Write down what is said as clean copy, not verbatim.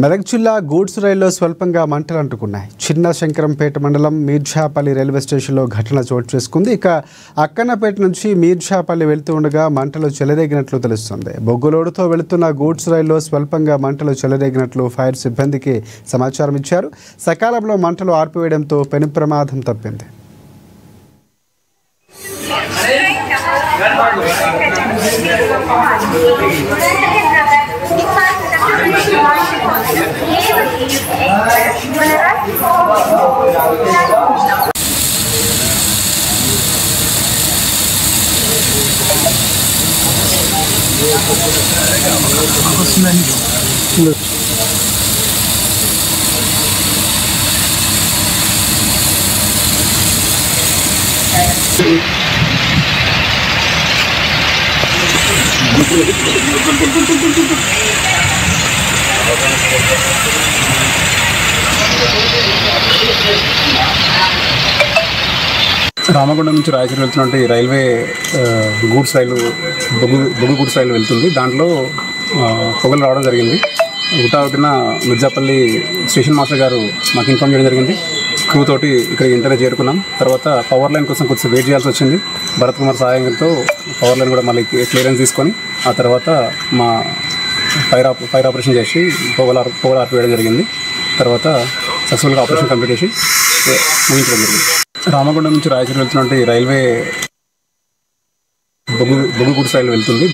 మెదక్ జిల్లా గూడ్స్ రైల్లో స్వల్పంగా మంటలు అంటుకున్నాయి. చిన్న శంకరంపేట మండలం మీర్జాపల్లి రైల్వే స్టేషన్లో ఘటన చోటు చేసుకుంది. ఇక అక్కన్నపేట నుంచి మీర్జాపల్లి వెళ్తూ ఉండగా మంటలు చెలరేగినట్లు తెలుస్తుంది. బొగ్గులోడుతో వెళుతున్న గూడ్స్ రైల్లో స్వల్పంగా మంటలు చెలరేగినట్లు ఫైర్ సిబ్బందికి సమాచారం ఇచ్చారు. సకాలంలో మంటలు ఆర్పివేయడంతో పెను ప్రమాదం తప్పింది. రామగుండం నుంచి రాయచూరు వెళ్తున్నట్టు రైల్వే గూడ్స్ రైలు బొగ్గు గూడ్స్ రైలు వెళ్తుంది. దాంట్లో పొగలు రావడం జరిగింది. హుటాహుటిన మిర్జాపల్లి స్టేషన్ మాస్టర్ గారు మాకు ఇన్ఫార్మ్ చేయడం జరిగింది. క్రూ తోటి ఇక్కడ ఇంటర్నే చేరుకున్నాం. తర్వాత పవర్ లైన్ కోసం కొంచెం వెయిట్ చేయాల్సి వచ్చింది. భరత్ కుమార్ సహాయంతో పవర్ లైన్ కూడా మళ్ళీ క్లియరెన్స్ తీసుకొని ఆ తర్వాత మా ఫైర్ ఆపరేషన్ చేసి పొగలు ఆర్పివేయడం జరిగింది. తర్వాత సక్సెస్ఫుల్గా ఆపరేషన్ కంప్లీట్ చేసి ముగించడం జరిగింది. రామగుండం నుంచి రాయచూరు వెళ్తున్నట్టు రైల్వే బొగ్గు గూడ్స్ రైలు వెళ్తుంది.